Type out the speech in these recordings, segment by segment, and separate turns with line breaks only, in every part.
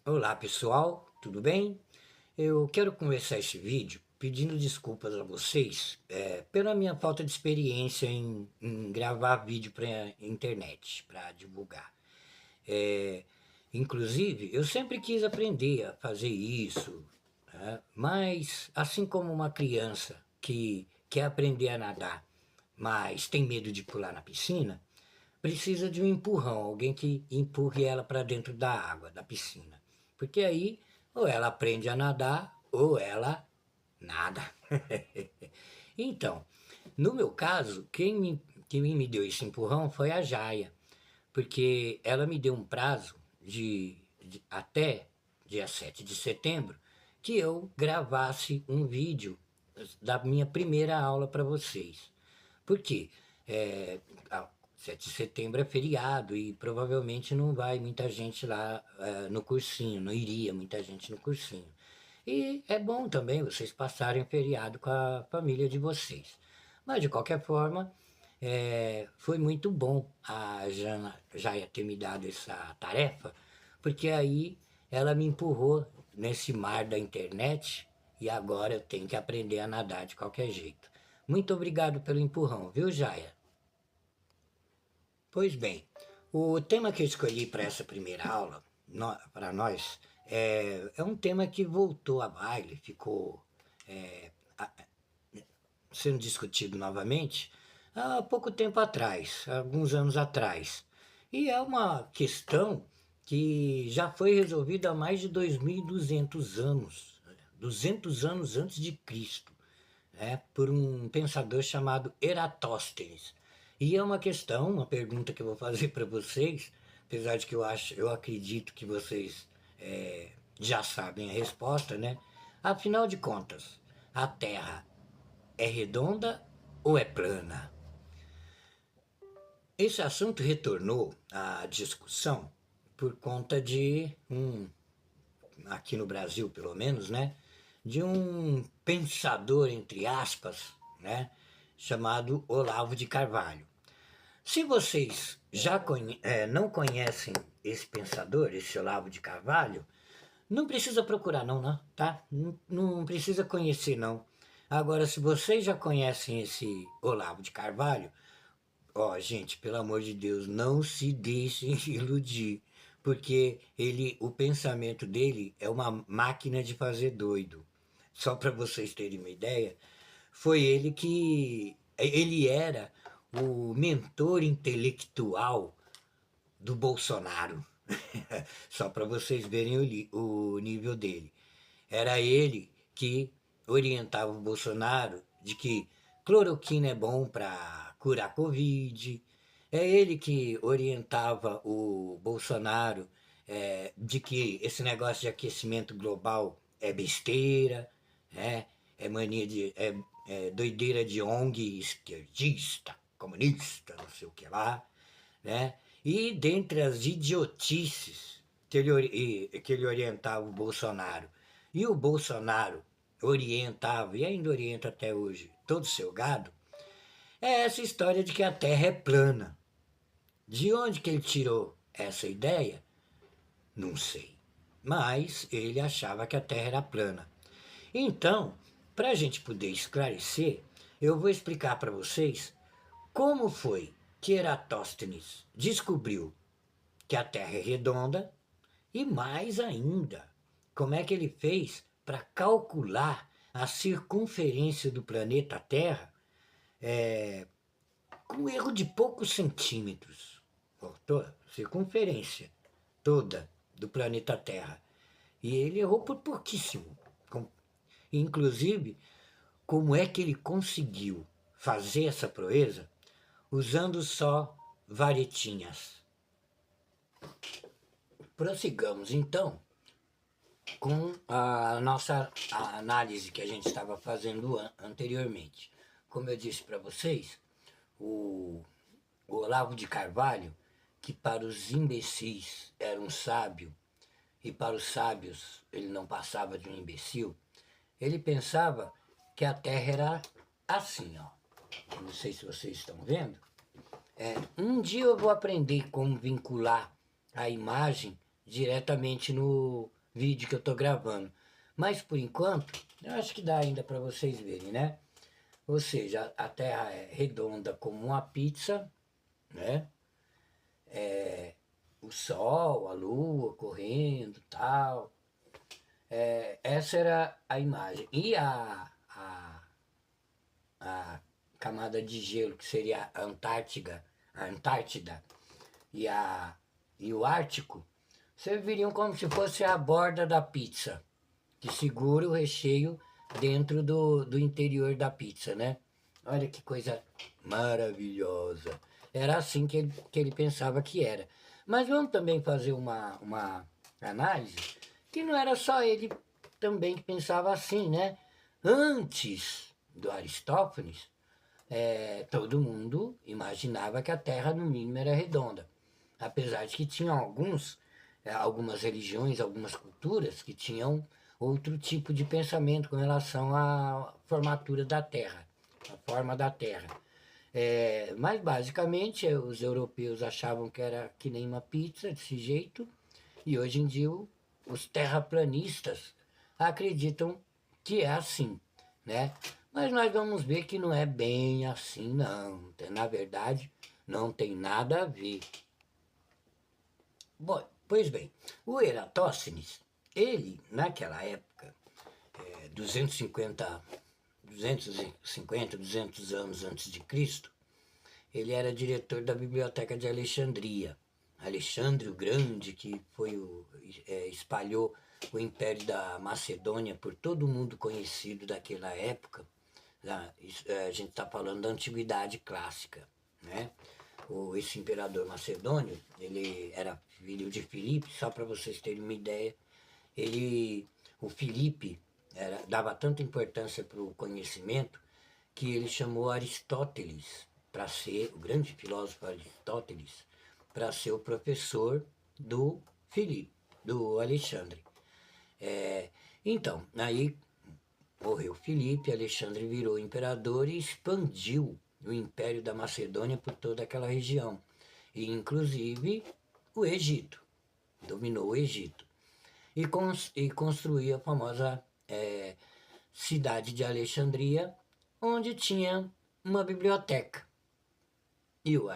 Olá pessoal, tudo bem? Eu quero começar esse vídeo pedindo desculpas a vocês pela minha falta de experiência em gravar vídeo para internet, para divulgar. É, Inclusive, eu sempre quis aprender a fazer isso, né? Mas assim como uma criança que quer aprender a nadar, mas tem medo de pular na piscina, precisa de um empurrão, alguém que empurre ela para dentro da água, da piscina. Porque aí, ou ela aprende a nadar, ou ela nada. Então, no meu caso, quem me deu esse empurrão foi a Jaia, porque ela me deu um prazo de até dia 7 de setembro que eu gravasse um vídeo da minha primeira aula para vocês. Por quê? É, a 7 de setembro é feriado e provavelmente não vai muita gente lá no cursinho, não iria muita gente no cursinho. E é bom também vocês passarem feriado com a família de vocês. Mas de qualquer forma, foi muito bom a Jana já ter me dado essa tarefa, porque aí ela me empurrou nesse mar da internet e agora eu tenho que aprender a nadar de qualquer jeito. Muito obrigado pelo empurrão, viu, Jaia? Pois bem, o tema que eu escolhi para essa primeira aula, para nós, é um tema que voltou à baile, ficou sendo discutido novamente há pouco tempo atrás, alguns anos atrás. E é uma questão que já foi resolvida há mais de 2.200 anos, 200 anos antes de Cristo, né, por um pensador chamado Eratóstenes. E é uma questão, uma pergunta que eu vou fazer para vocês, apesar de que eu acredito que vocês já sabem a resposta, né? Afinal de contas, a Terra é redonda ou é plana? Esse assunto retornou à discussão por conta aqui no Brasil pelo menos, né, de um pensador, entre aspas, né, chamado Olavo de Carvalho. Se vocês não conhecem esse pensador, esse Olavo de Carvalho, não precisa procurar não, né? Tá? Não precisa conhecer não. Agora, se vocês já conhecem esse Olavo de Carvalho, ó, gente, pelo amor de Deus, não se deixem iludir, porque o pensamento dele é uma máquina de fazer doido. Só para vocês terem uma ideia, foi ele era o mentor intelectual do Bolsonaro. Só para vocês verem o nível dele. Era ele que orientava o Bolsonaro de que cloroquina é bom para curar Covid. É ele que orientava o Bolsonaro de que esse negócio de aquecimento global é besteira, né? É mania é doideira de ONG esquerdista, comunista, não sei o que lá, né? E dentre as idiotices que ele orientava o Bolsonaro, e o Bolsonaro orientava, e ainda orienta até hoje, todo o seu gado, é essa história de que a Terra é plana. De onde que ele tirou essa ideia? Não sei. Mas ele achava que a Terra era plana. Então, para a gente poder esclarecer, eu vou explicar para vocês como foi que Eratóstenes descobriu que a Terra é redonda e mais ainda, como é que ele fez para calcular a circunferência do planeta Terra com um erro de poucos centímetros. Circunferência toda do planeta Terra. E ele errou por pouquíssimo. Inclusive, como é que ele conseguiu fazer essa proeza usando só varetinhas? Prossigamos então com a nossa análise que a gente estava fazendo anteriormente. Como eu disse para vocês, o Olavo de Carvalho, que para os imbecis era um sábio e para os sábios ele não passava de um imbecil, ele pensava que a Terra era assim, ó. Não sei se vocês estão vendo. Um dia eu vou aprender como vincular a imagem diretamente no vídeo que eu estou gravando. Mas por enquanto, eu acho que dá ainda para vocês verem, né? Ou seja, a Terra é redonda como uma pizza, né? O Sol, a Lua correndo, tal. Essa era a imagem. E a camada de gelo, que seria a Antártida e o Ártico, serviriam como se fosse a borda da pizza, que segura o recheio dentro do interior da pizza, né? Olha que coisa maravilhosa. Era assim que ele pensava que era. Mas vamos também fazer uma análise que não era só ele também que pensava assim, né? Antes do Aristófanes, todo mundo imaginava que a Terra, no mínimo, era redonda. Apesar de que tinham algumas religiões, algumas culturas que tinham outro tipo de pensamento com relação à formatura da Terra, a forma da Terra. Mas basicamente os europeus achavam que era que nem uma pizza desse jeito, e hoje em dia os terraplanistas acreditam que é assim, né? Mas nós vamos ver que não é bem assim, não. Na verdade, não tem nada a ver. Bom, pois bem, o Eratóstenes, ele, naquela época, 200 anos antes de Cristo, ele era diretor da Biblioteca de Alexandria. Alexandre o Grande, que espalhou o Império da Macedônia por todo o mundo conhecido daquela época. A gente está falando da Antiguidade Clássica, né? Esse imperador macedônio, ele era filho de Filipe, só para vocês terem uma ideia. O Filipe dava tanta importância para o conhecimento que ele chamou Aristóteles para ser, o grande filósofo Aristóteles, para ser o professor do Filipe, do Alexandre. Então, aí morreu Filipe, Alexandre virou imperador e expandiu o Império da Macedônia por toda aquela região, e inclusive o Egito, dominou o Egito, e construiu a famosa cidade de Alexandria, onde tinha uma biblioteca, e o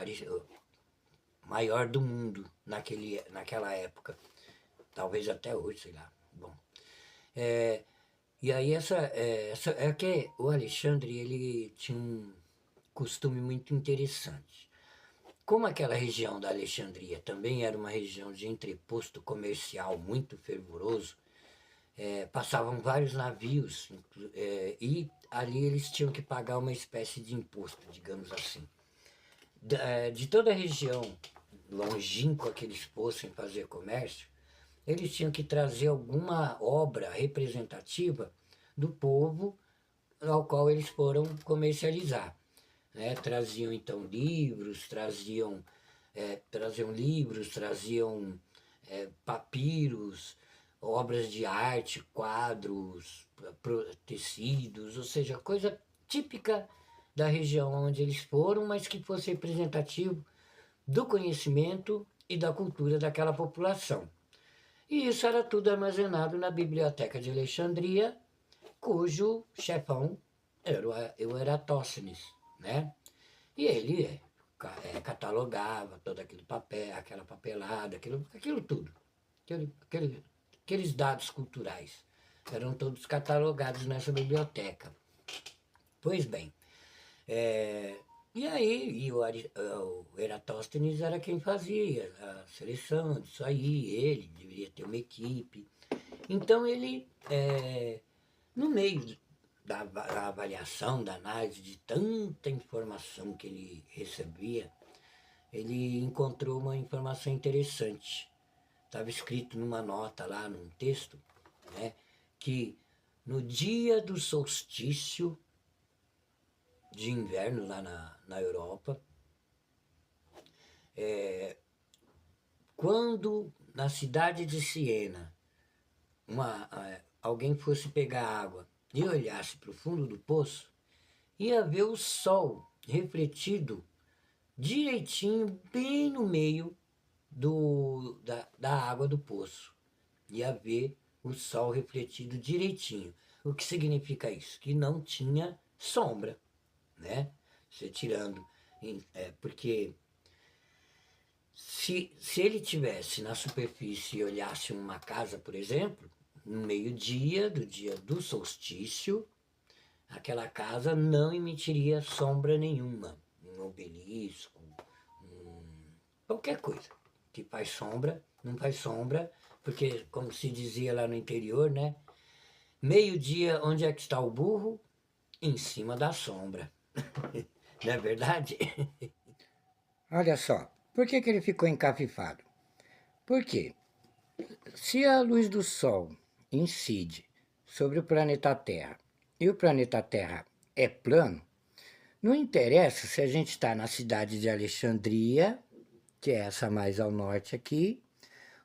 maior do mundo naquela época, talvez até hoje, sei lá. Bom, e aí é que o Alexandre, ele tinha um costume muito interessante. Como aquela região da Alexandria também era uma região de entreposto comercial muito fervoroso, passavam vários navios, e ali eles tinham que pagar uma espécie de imposto, digamos assim. De toda a região longínqua que eles fossem fazer comércio, eles tinham que trazer alguma obra representativa do povo ao qual eles foram comercializar, né? Traziam então livros, traziam papiros, obras de arte, quadros, tecidos, ou seja, coisa típica da região onde eles foram, mas que fosse representativo do conhecimento e da cultura daquela população. E isso era tudo armazenado na Biblioteca de Alexandria, cujo chefão era o Eratóstenes, né? E ele catalogava todo aquele papel, aquela papelada, aquilo tudo, aqueles dados culturais eram todos catalogados nessa biblioteca. Pois bem, e aí o Eratóstenes era quem fazia a seleção disso aí, ele deveria ter uma equipe. Então ele, no meio da avaliação, da análise de tanta informação que ele recebia, ele encontrou uma informação interessante. Estava escrito numa nota lá, num texto, né, que no dia do solstício de inverno lá na Europa, quando na cidade de Siena alguém fosse pegar água e olhasse para o fundo do poço, ia ver o sol refletido direitinho, bem no meio da água do poço. Ia ver o sol refletido direitinho. O que significa isso? Que não tinha sombra, né? Você tirando, porque se ele tivesse na superfície e olhasse uma casa, por exemplo, no meio-dia do dia do solstício, aquela casa não emitiria sombra nenhuma. Um obelisco, qualquer coisa que faz sombra, não faz sombra, porque, como se dizia lá no interior, né? Meio-dia, onde é que está o burro? Em cima da sombra. Não é verdade? Olha só, por que ele ficou encafifado? Porque se a luz do Sol incide sobre o planeta Terra e o planeta Terra é plano, não interessa se a gente está na cidade de Alexandria, que é essa mais ao norte aqui,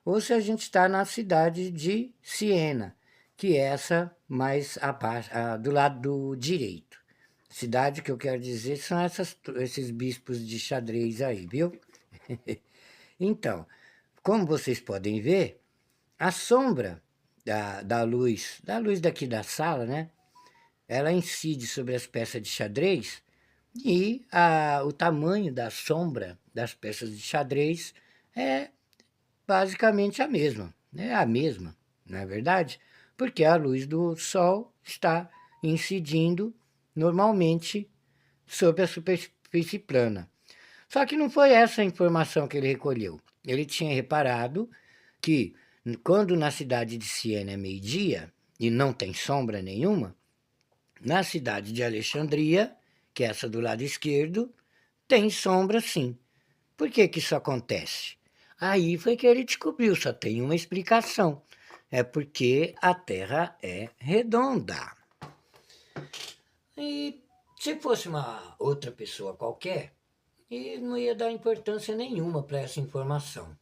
ou se a gente está na cidade de Siena, que é essa mais abaixo, do lado direito. Cidade que eu quero dizer são esses bispos de xadrez aí, viu? Então, como vocês podem ver, a sombra da luz daqui da sala, né? Ela incide sobre as peças de xadrez e o tamanho da sombra das peças de xadrez é basicamente a mesma. É a mesma, não é verdade? Porque a luz do Sol está incidindo normalmente sobre a superfície plana. Só que não foi essa a informação que ele recolheu. Ele tinha reparado que quando na cidade de Siena é meio-dia e não tem sombra nenhuma, na cidade de Alexandria, que é essa do lado esquerdo, tem sombra sim. Por que que isso acontece? Aí foi que ele descobriu, só tem uma explicação. É porque a Terra é redonda. E se fosse uma outra pessoa qualquer, ele não ia dar importância nenhuma para essa informação.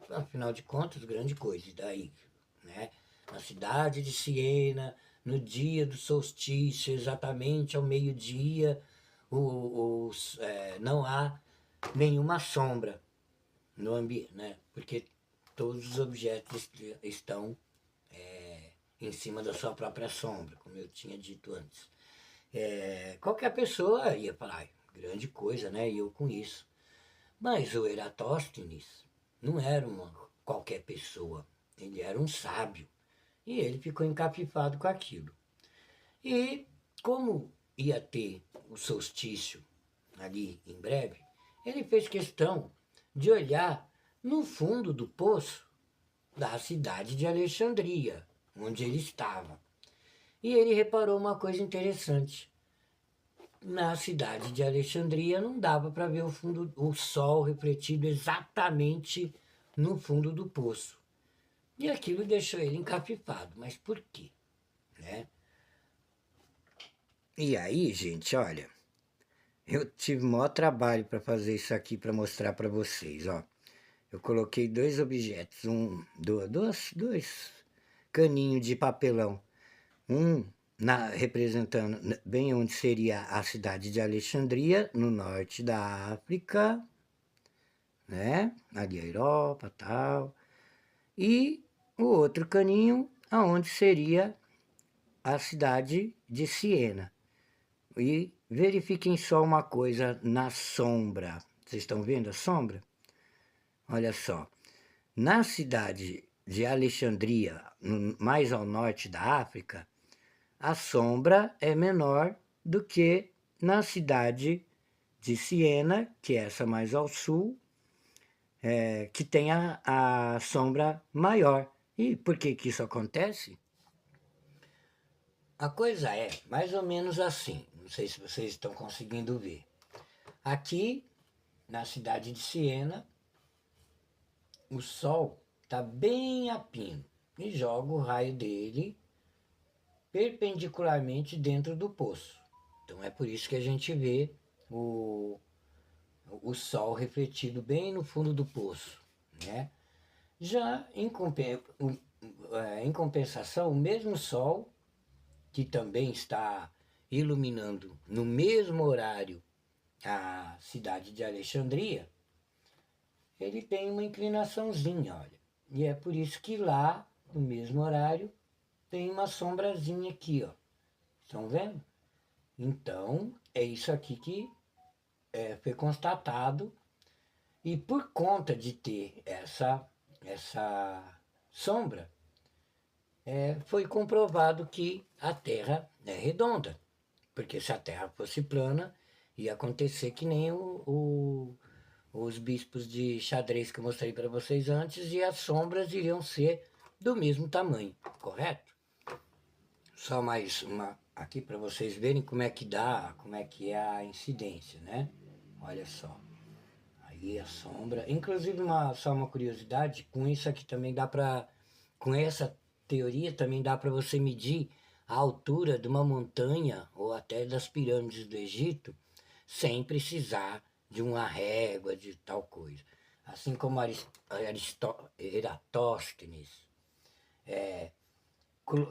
Afinal de contas, grande coisa. E daí, né? Na cidade de Siena, no dia do solstício, exatamente ao meio-dia, não há nenhuma sombra no ambiente, né? Porque todos os objetos estão em cima da sua própria sombra, como eu tinha dito antes. Qualquer pessoa ia falar, grande coisa, né? E eu com isso. Mas o Eratóstenes não era uma qualquer pessoa, ele era um sábio. E ele ficou encapifado com aquilo. E como ia ter o solstício ali em breve, ele fez questão de olhar no fundo do poço da cidade de Alexandria, onde ele estava. E ele reparou uma coisa interessante. Na cidade de Alexandria não dava para ver o sol refletido exatamente no fundo do poço. E aquilo deixou ele encapifado. Mas por quê? Né? E aí, gente, olha, eu tive o maior trabalho para fazer isso aqui para mostrar para vocês, ó. Eu coloquei dois objetos, dois caninhos de papelão. Um representando bem onde seria a cidade de Alexandria, no norte da África, né? Ali a Europa, tal. E o outro caninho aonde seria a cidade de Siena. E verifiquem só uma coisa na sombra. Vocês estão vendo a sombra? Olha só. Na cidade de Alexandria, mais ao norte da África, a sombra é menor do que na cidade de Siena, que é essa mais ao sul, que tem a sombra maior. E por que que isso acontece? A coisa é mais ou menos assim, não sei se vocês estão conseguindo ver. Aqui, na cidade de Siena, o Sol está bem a pino e joga o raio dele perpendicularmente dentro do poço. Então é por isso que a gente vê o Sol refletido bem no fundo do poço, né? Já em compensação, o mesmo Sol, que também está iluminando no mesmo horário a cidade de Alexandria, ele tem uma inclinaçãozinha, olha. E é por isso que lá, no mesmo horário, tem uma sombrazinha aqui, ó. Estão vendo? Então, é isso aqui que foi constatado. E por conta de ter essa sombra, foi comprovado que a Terra é redonda. Porque se a Terra fosse plana, ia acontecer que nem os bispos de xadrez que eu mostrei para vocês antes, e as sombras iriam ser do mesmo tamanho, correto? Só mais uma aqui para vocês verem como é que dá, como é que é a incidência, né? Olha só. Aí a sombra, inclusive só uma curiosidade, com isso aqui também dá para, com essa teoria também dá para você medir a altura de uma montanha ou até das pirâmides do Egito, sem precisar de uma régua, de tal coisa. Assim como Eratóstenes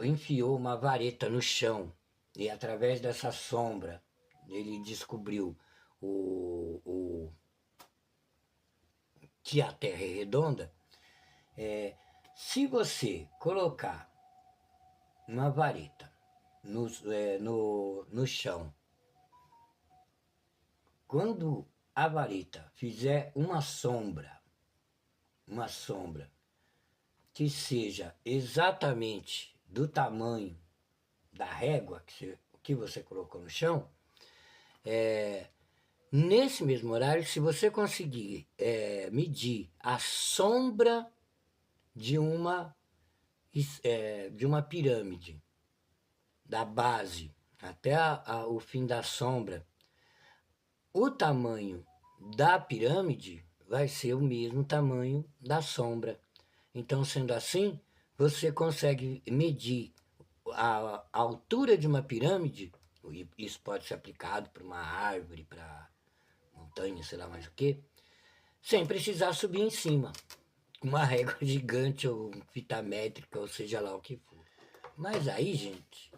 enfiou uma vareta no chão e através dessa sombra ele descobriu o que a Terra é redonda. Se você colocar uma vareta no chão, quando a vareta fizer uma sombra que seja exatamente do tamanho da régua que você colocou no chão, nesse mesmo horário, se você conseguir medir a sombra de uma pirâmide, da base até o fim da sombra, o tamanho da pirâmide vai ser o mesmo tamanho da sombra. Então, sendo assim, você consegue medir a altura de uma pirâmide, e isso pode ser aplicado para uma árvore, para montanha, sei lá mais o que, sem precisar subir em cima, com uma régua gigante ou fita métrica, ou seja lá o que for. Mas aí, gente,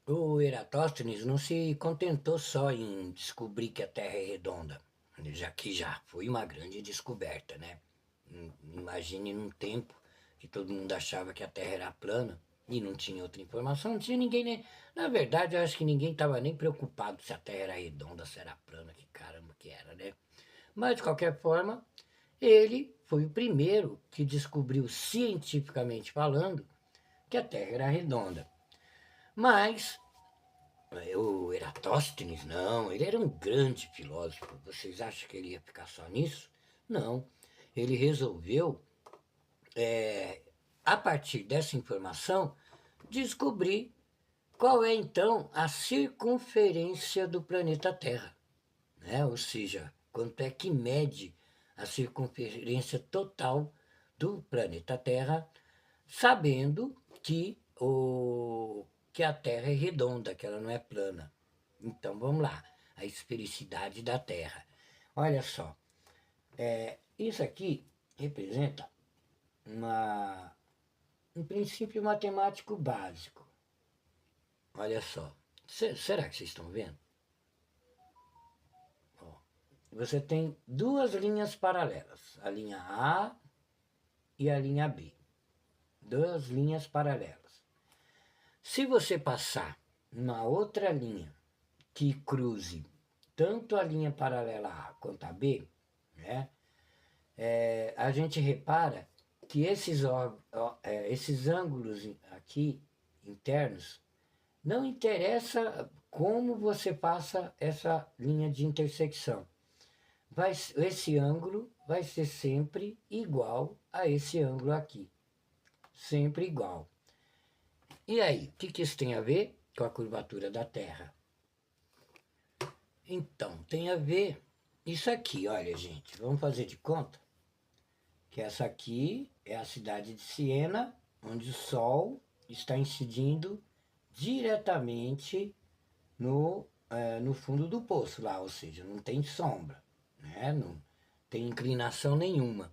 o Eratóstenes não se contentou só em descobrir que a Terra é redonda, já que já foi uma grande descoberta, né? Imagine num tempo que todo mundo achava que a Terra era plana e não tinha outra informação, não tinha ninguém nem... Na verdade, eu acho que ninguém estava nem preocupado se a Terra era redonda, se era plana, que caramba que era, né? Mas, de qualquer forma, ele foi o primeiro que descobriu, cientificamente falando, que a Terra era redonda. Mas o Eratóstenes, não, ele era um grande filósofo. Vocês acham que ele ia ficar só nisso? Não. Ele resolveu, a partir dessa informação, descobrir qual é então a circunferência do planeta Terra, né? Ou seja, quanto é que mede a circunferência total do planeta Terra, sabendo que a Terra é redonda, que ela não é plana. Então vamos lá, a esfericidade da Terra. Olha só, isso aqui representa um princípio matemático básico. Olha só, será que vocês estão vendo? Ó, você tem duas linhas paralelas, a linha A e a linha B. Duas linhas paralelas. Se você passar uma outra linha que cruze tanto a linha paralela A quanto a B, né, a gente repara que esses ângulos aqui internos, não interessa como você passa essa linha de intersecção. Esse ângulo vai ser sempre igual a esse ângulo aqui. Sempre igual. E aí, o que isso tem a ver com a curvatura da Terra? Então, tem a ver isso aqui, olha, gente, vamos fazer de conta que essa aqui é a cidade de Siena, onde o Sol está incidindo diretamente no fundo do poço lá, ou seja, não tem sombra, né? Não tem inclinação nenhuma.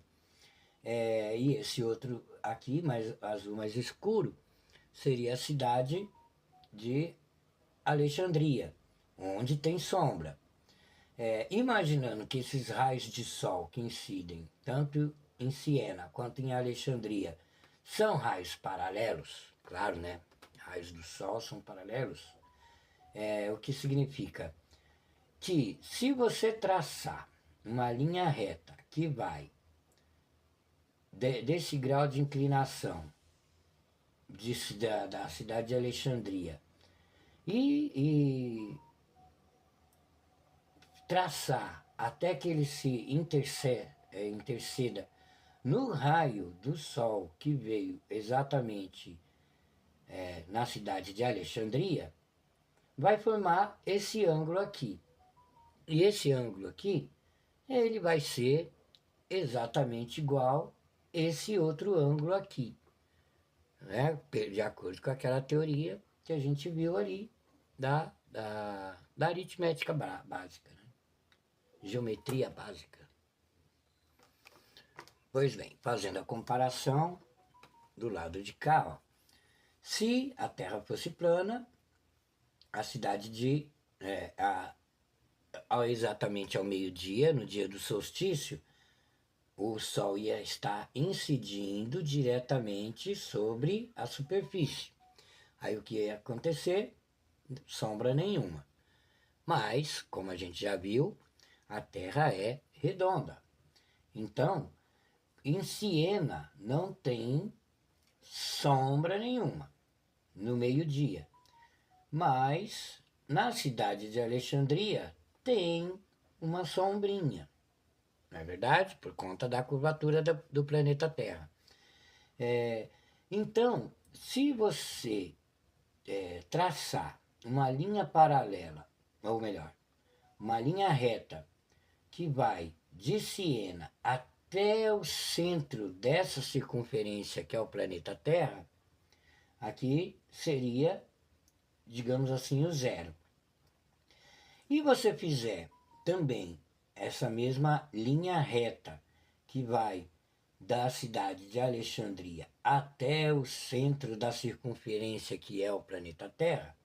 E esse outro aqui, mais azul mais escuro, seria a cidade de Alexandria, onde tem sombra. Imaginando que esses raios de sol que incidem tanto em Siena quanto em Alexandria são raios paralelos, claro, né? Raios do sol são paralelos. O que significa que se você traçar uma linha reta que vai desse grau de inclinação da cidade de Alexandria e traçar até que ele se interceda no raio do Sol que veio exatamente na cidade de Alexandria, vai formar esse ângulo aqui. E esse ângulo aqui, ele vai ser exatamente igual esse outro ângulo aqui, né? De acordo com aquela teoria que a gente viu ali da aritmética básica, né? Geometria básica. Pois bem, fazendo a comparação do lado de cá, ó, se a Terra fosse plana, a cidade de exatamente ao meio-dia, no dia do solstício, o Sol ia estar incidindo diretamente sobre a superfície. Aí o que ia acontecer? Sombra nenhuma. Mas, como a gente já viu, a Terra é redonda. Então, em Siena não tem sombra nenhuma no meio-dia. Mas na cidade de Alexandria tem uma sombrinha, não é verdade? Por conta da curvatura do planeta Terra. Então, se você traçar uma linha paralela, ou melhor, uma linha reta que vai de Siena até o centro dessa circunferência que é o planeta Terra, aqui seria, digamos assim, o zero. E você fizer também essa mesma linha reta que vai da cidade de Alexandria até o centro da circunferência que é o planeta Terra,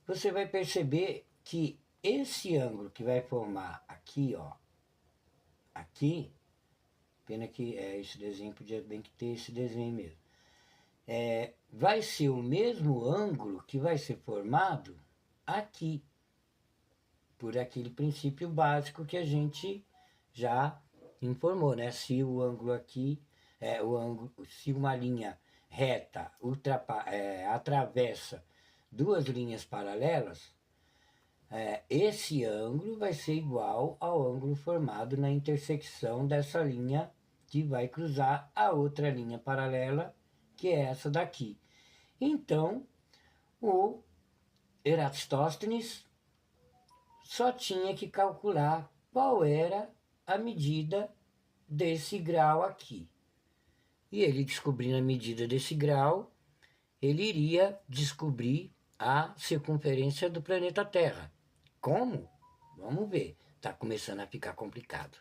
você vai perceber que esse ângulo que vai formar aqui, ó, aqui, pena que esse desenho podia bem que ter esse desenho mesmo, vai ser o mesmo ângulo que vai ser formado aqui, por aquele princípio básico que a gente já informou, né? Se o ângulo aqui, se uma linha reta atravessa duas linhas paralelas, esse ângulo vai ser igual ao ângulo formado na intersecção dessa linha que vai cruzar a outra linha paralela, que é essa daqui. Então, o Eratóstenes só tinha que calcular qual era a medida desse grau aqui. E ele descobrindo a medida desse grau, ele iria descobrir a circunferência do planeta Terra. Como? Vamos ver. Está começando a ficar complicado.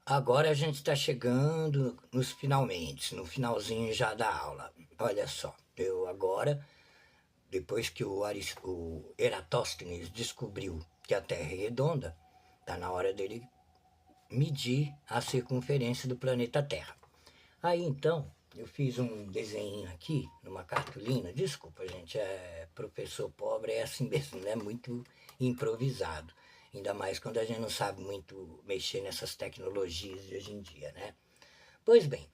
Agora a gente está chegando nos finalmente, no finalzinho já da aula. Olha só, eu agora, depois que o Eratóstenes descobriu que a Terra é redonda, está na hora dele medir a circunferência do planeta Terra. Aí então, eu fiz um desenho aqui, numa cartolina. Desculpa, gente, professor pobre é assim mesmo, né? Muito improvisado. Ainda mais quando a gente não sabe muito mexer nessas tecnologias de hoje em dia, né? Pois bem,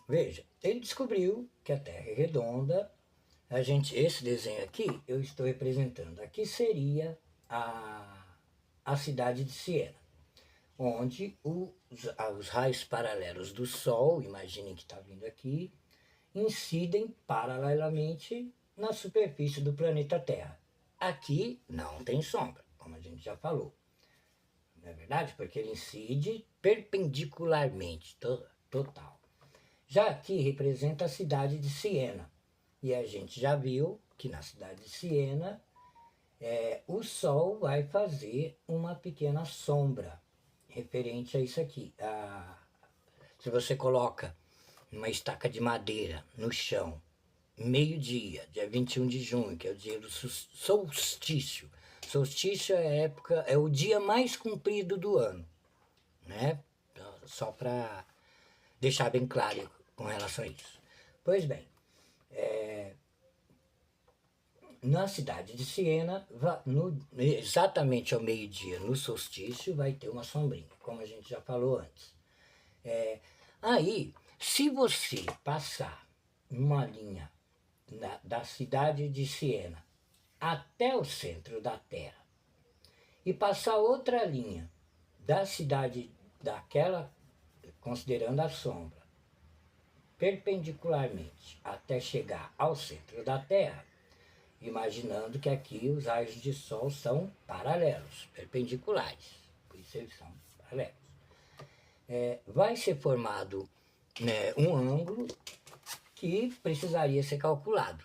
veja, ele descobriu que a Terra é redonda. Esse desenho aqui, eu estou representando. Aqui seria a cidade de Siena, onde os raios paralelos do Sol, imaginem que está vindo aqui, incidem paralelamente na superfície do planeta Terra. Aqui não tem sombra, como a gente já falou. Não é verdade? Porque ele incide perpendicularmente, total. Já aqui representa a cidade de Siena. E a gente já viu que na cidade de Siena o Sol vai fazer uma pequena sombra referente a isso aqui. Se você coloca uma estaca de madeira no chão meio-dia, dia 21 de junho, que é o dia do solstício. Solstício é a época, é o dia mais comprido do ano, né? Então, só para deixar bem claro com relação a isso. Pois bem, na cidade de Siena, exatamente ao meio-dia, no solstício, vai ter uma sombrinha, como a gente já falou antes. Aí, se você passar uma linha da cidade de Siena até o centro da Terra e passar outra linha da cidade daquela, considerando a sombra, perpendicularmente até chegar ao centro da Terra, imaginando que aqui os raios de sol são paralelos, perpendiculares, por isso eles são paralelos. Vai ser formado, né, um ângulo que precisaria ser calculado,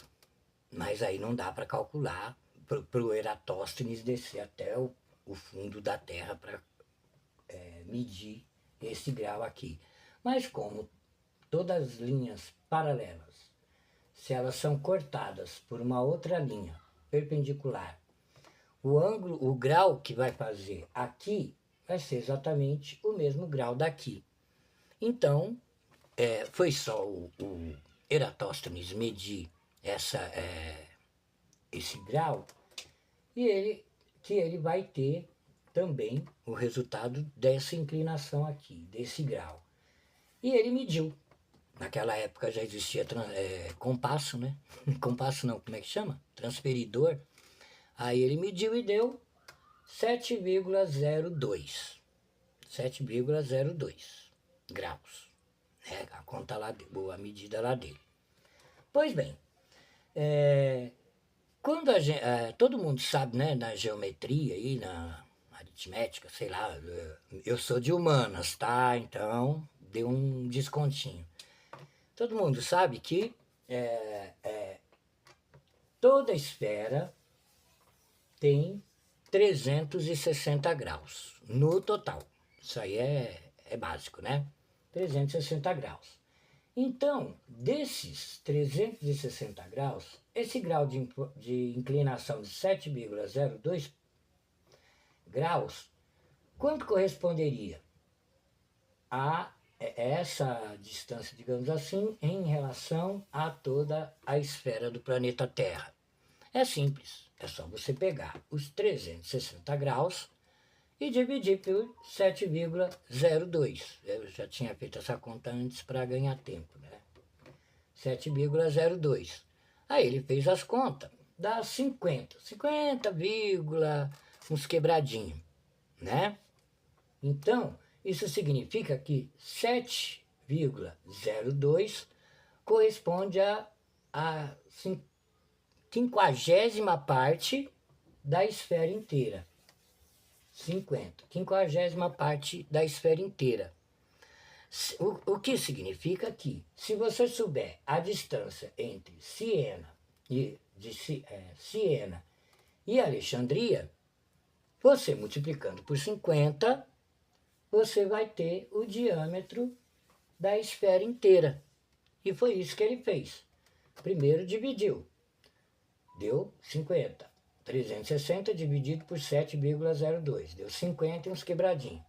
mas aí não dá para calcular para o Eratóstenes descer até o fundo da Terra para medir esse grau aqui. Mas como todas as linhas paralelas, se elas são cortadas por uma outra linha perpendicular, o ângulo, o grau que vai fazer aqui vai ser exatamente o mesmo grau daqui. Então, foi só o Eratóstenes medir esse grau e ele vai ter também o resultado dessa inclinação aqui, desse grau. E ele mediu. Naquela época já existia compasso, né? Compasso não, como é que chama? Transferidor. Aí ele mediu e deu 7,02. 7,02 graus. Né? A conta lá, a medida lá dele. Pois bem, quando todo mundo sabe, né, na geometria e na aritmética, sei lá, eu sou de humanas, tá? Então, deu um descontinho. Todo mundo sabe que toda esfera tem 360 graus no total. Isso aí é básico, né? 360 graus. Então, desses 360 graus, esse grau de inclinação de 7,02 graus, quanto corresponderia a essa distância, digamos assim, em relação a toda a esfera do planeta Terra? É simples, é só você pegar os 360 graus e dividir por 7,02. Eu já tinha feito essa conta antes para ganhar tempo, né? 7,02. Aí ele fez as contas, dá 50, uns quebradinhos, né? Então, isso significa que 7,02 corresponde a 50ª parte da esfera inteira. 50ª parte da esfera inteira. O que significa que, se você souber a distância entre Siena e Alexandria, você multiplicando por 50, você vai ter o diâmetro da esfera inteira. E foi isso que ele fez. Primeiro dividiu, deu 50. 360 dividido por 7,02, deu 50 e uns quebradinhos.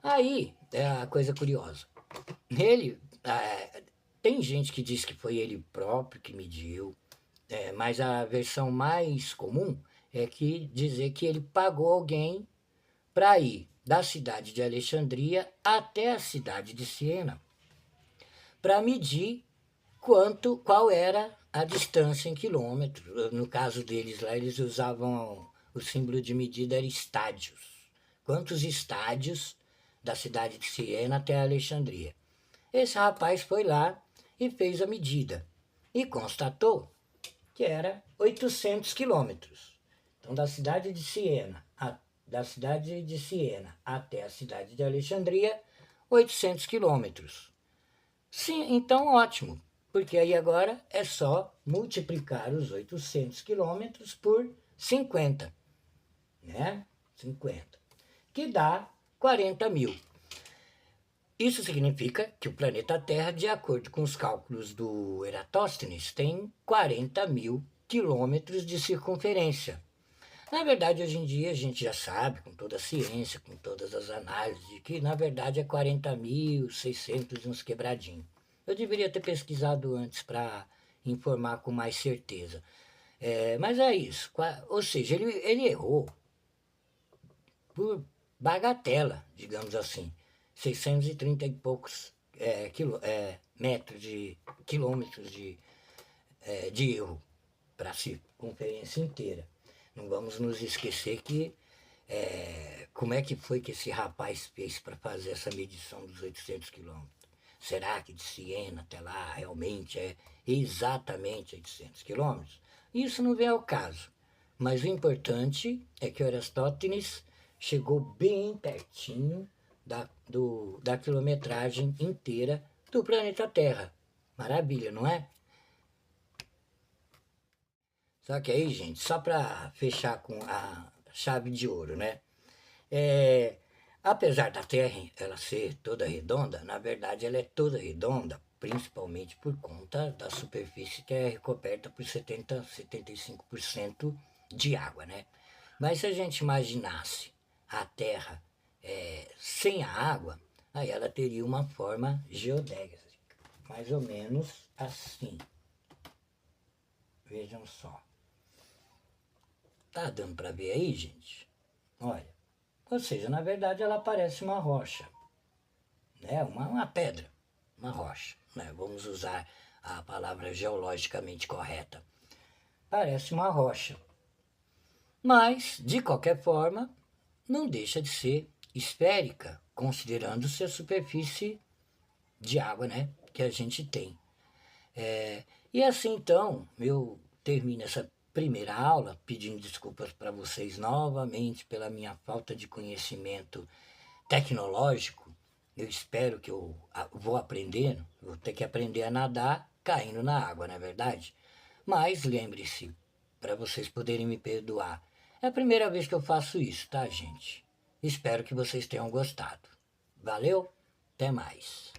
Aí, é a coisa curiosa. Tem gente que diz que foi ele próprio que mediu, mas a versão mais comum é que dizer que ele pagou alguém para ir da cidade de Alexandria até a cidade de Siena para medir qual era a distância em quilômetros. No caso deles lá, eles usavam o símbolo de medida, era estádios. Quantos estádios da cidade de Siena até Alexandria? Esse rapaz foi lá e fez a medida e constatou que era 800 quilômetros. Então, da cidade de Siena até a cidade de Alexandria, 800 quilômetros. Sim, então ótimo, porque aí agora é só multiplicar os 800 quilômetros por 50, né? 50, que dá 40 mil. Isso significa que o planeta Terra, de acordo com os cálculos do Eratosthenes, tem 40 mil quilômetros de circunferência. Na verdade, hoje em dia a gente já sabe, com toda a ciência, com todas as análises, de que na verdade é 40.600 e uns quebradinhos. Eu deveria ter pesquisado antes para informar com mais certeza. Mas é isso. Ou seja, ele errou por bagatela, digamos assim. 630 e poucos metros de quilômetros de erro para a circunferência inteira. Não vamos nos esquecer que como é que foi que esse rapaz fez para fazer essa medição dos 800 quilômetros? Será que de Siena até lá realmente é exatamente 800 quilômetros? Isso não vem ao caso. Mas o importante é que Aristóteles chegou bem pertinho da quilometragem inteira do planeta Terra. Maravilha, não é? Só que aí, gente, só para fechar com a chave de ouro, né? É, apesar da Terra ela ser toda redonda, na verdade ela é toda redonda, principalmente por conta da superfície que é recoberta por 75% de água, né? Mas se a gente imaginasse a Terra sem a água, aí ela teria uma forma geodésica, mais ou menos assim. Vejam só. Tá dando para ver aí, gente? Olha. Ou seja, na verdade ela parece uma rocha, né? uma pedra, uma rocha. Né? Vamos usar a palavra geologicamente correta. Parece uma rocha. Mas, de qualquer forma, não deixa de ser esférica, considerando-se a superfície de água, né, que a gente tem. E assim, então, eu termino essa primeira aula pedindo desculpas para vocês novamente pela minha falta de conhecimento tecnológico. Eu espero que eu vou aprendendo, vou ter que aprender a nadar caindo na água, não é verdade? Mas lembre-se, para vocês poderem me perdoar, é a primeira vez que eu faço isso, tá, gente? Espero que vocês tenham gostado. Valeu, até mais.